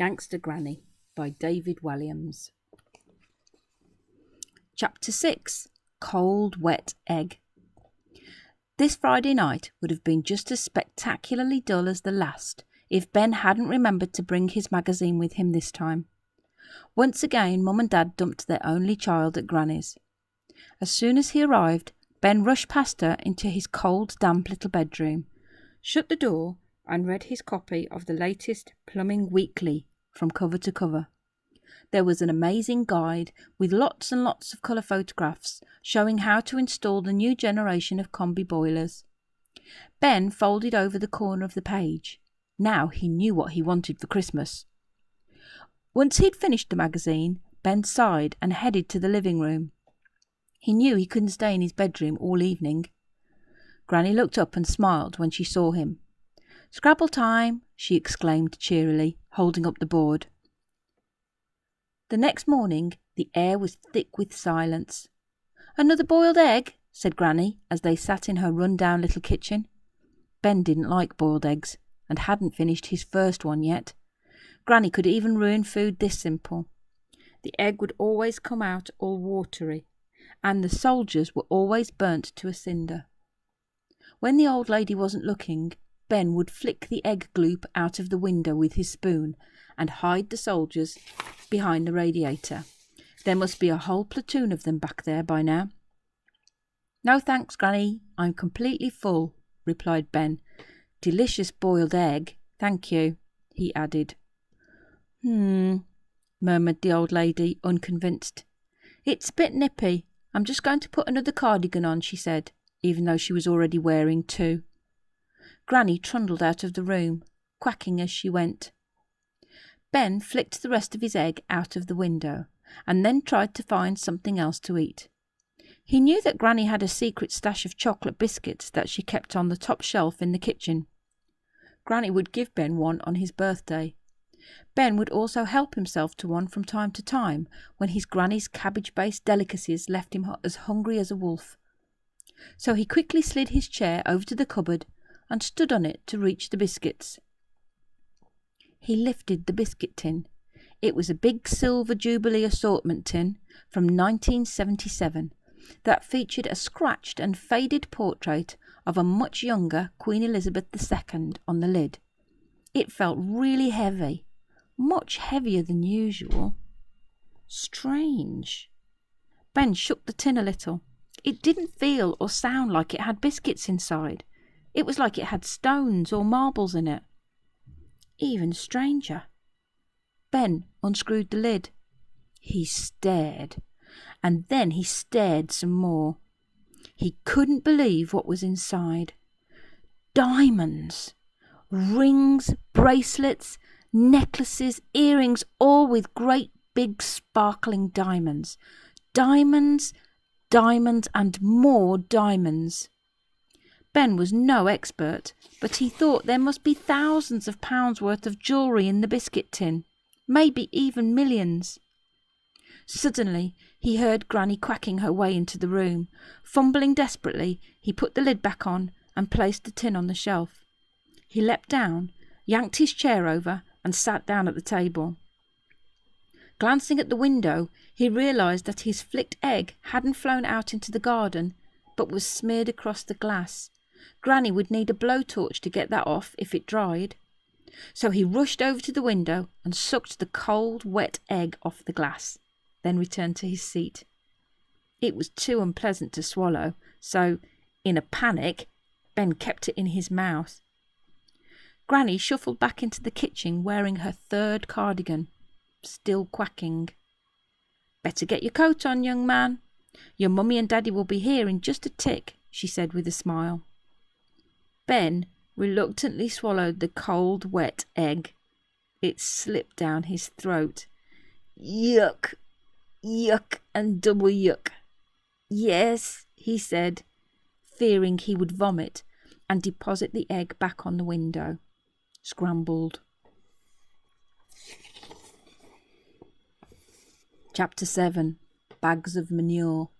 Gangsta Granny by David Walliams. Chapter 6. Cold Wet Egg. This Friday night would have been just as spectacularly dull as the last if Ben hadn't remembered to bring his magazine with him this time. Once again, Mum and Dad dumped their only child at Granny's. As soon as he arrived, Ben rushed past her into his cold, damp little bedroom, shut the door, and read his copy of the latest Plumbing Weekly from cover to cover. There was an amazing guide with lots and lots of colour photographs showing how to install the new generation of combi boilers. Ben folded over the corner of the page. Now he knew what he wanted for Christmas. Once he'd finished the magazine, Ben sighed and headed to the living room. He knew he couldn't stay in his bedroom all evening. Granny looked up and smiled when she saw him. "Scrabble time," she exclaimed cheerily, holding up the board. The next morning the air was thick with silence. "Another boiled egg?" said Granny as they sat in her run-down little kitchen. Ben didn't like boiled eggs and hadn't finished his first one yet. Granny could even ruin food this simple. The egg would always come out all watery, and the soldiers were always burnt to a cinder. When the old lady wasn't looking, Ben would flick the egg gloop out of the window with his spoon and hide the soldiers behind the radiator. There must be a whole platoon of them back there by now. "No thanks, Granny, I'm completely full," replied Ben. "Delicious boiled egg, thank you," he added. Murmured the old lady, unconvinced. "It's a bit nippy. I'm just going to put another cardigan on," she said, even though she was already wearing two. Granny trundled out of the room, quacking as she went. Ben flicked the rest of his egg out of the window, and then tried to find something else to eat. He knew that Granny had a secret stash of chocolate biscuits that she kept on the top shelf in the kitchen. Granny would give Ben one on his birthday. Ben would also help himself to one from time to time when his Granny's cabbage-based delicacies left him as hungry as a wolf. So he quickly slid his chair over to the cupboard and stood on it to reach the biscuits. He lifted the biscuit tin. It was a big silver Jubilee assortment tin from 1977 that featured a scratched and faded portrait of a much younger Queen Elizabeth II on the lid. It felt really heavy, much heavier than usual. Strange. Ben shook the tin a little. It didn't feel or sound like it had biscuits inside. It was like it had stones or marbles in it. Even stranger. Ben unscrewed the lid. He stared, and then he stared some more. He couldn't believe what was inside. Diamonds. Rings, bracelets, necklaces, earrings, all with great big sparkling diamonds. Diamonds, diamonds, and more diamonds. Ben was no expert, but he thought there must be thousands of pounds worth of jewellery in the biscuit tin, maybe even millions. Suddenly he heard Granny quacking her way into the room. Fumbling desperately, he put the lid back on and placed the tin on the shelf. He leapt down, yanked his chair over, and sat down at the table. Glancing at the window, he realised that his flicked egg hadn't flown out into the garden, but was smeared across the glass. Granny would need a blowtorch to get that off if it dried. So he rushed over to the window and sucked the cold, wet egg off the glass, then returned to his seat. It was too unpleasant to swallow, so, in a panic, Ben kept it in his mouth. Granny shuffled back into the kitchen wearing her third cardigan, still quacking. "Better get your coat on, young man. Your mummy and daddy will be here in just a tick," she said with a smile. Ben reluctantly swallowed the cold, wet egg. It slipped down his throat. Yuck, yuck, and double yuck. "Yes," he said, fearing he would vomit and deposit the egg back on the window. Scrambled. Chapter 7. Bags of Manure.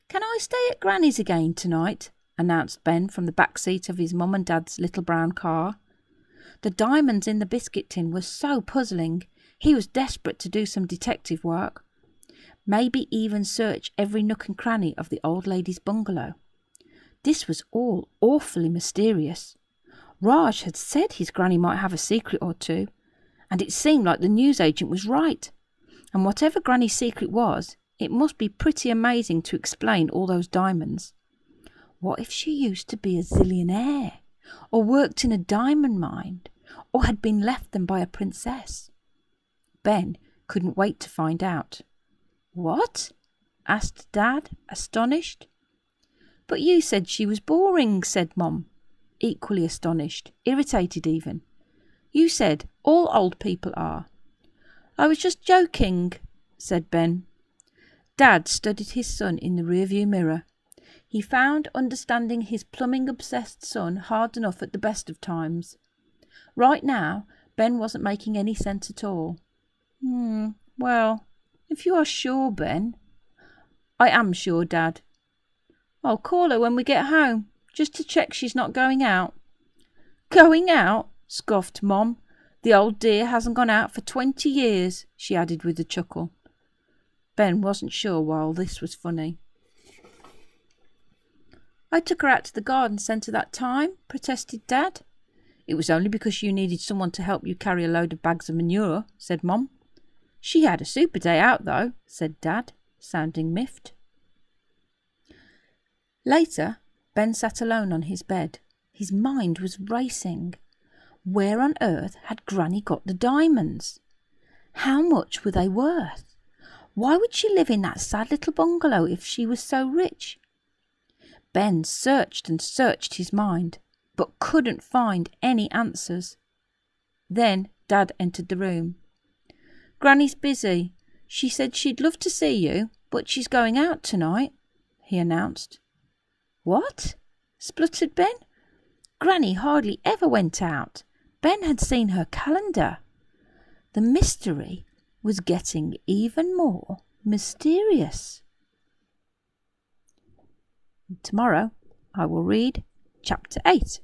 "Can I stay at Granny's again tonight?" announced Ben from the back seat of his mum and dad's little brown car. The diamonds in the biscuit tin were so puzzling, he was desperate to do some detective work. Maybe even search every nook and cranny of the old lady's bungalow. This was all awfully mysterious. Raj had said his granny might have a secret or two, and it seemed like the newsagent was right. And whatever Granny's secret was, it must be pretty amazing to explain all those diamonds. What if she used to be a zillionaire, or worked in a diamond mine, or had been left them by a princess? Ben couldn't wait to find out. What? Asked Dad, astonished. But you said she was boring, said Mum, equally astonished, irritated even. You said all old people are. I was just joking, said Ben. Dad studied his son in the rearview mirror. He found understanding his plumbing-obsessed son hard enough at the best of times. Right now, Ben wasn't making any sense at all. Well, if you are sure, Ben. I am sure, Dad. I'll call her when we get home, just to check she's not going out. Going out? Scoffed Mom. The old dear hasn't gone out for 20 years, she added with a chuckle. Ben wasn't sure why all this was funny. I took her out to the garden centre that time, protested Dad. It was only because you needed someone to help you carry a load of bags of manure, said Mom. She had a super day out, though, said Dad, sounding miffed. Later, Ben sat alone on his bed. His mind was racing. Where on earth had Granny got the diamonds? How much were they worth? Why would she live in that sad little bungalow if she was so rich? Ben searched and searched his mind, but couldn't find any answers. Then Dad entered the room. Granny's busy. She said she'd love to see you, but she's going out tonight, he announced. What? Spluttered Ben. Granny hardly ever went out. Ben had seen her calendar. The mystery was getting even more mysterious. Tomorrow I will read Chapter 8.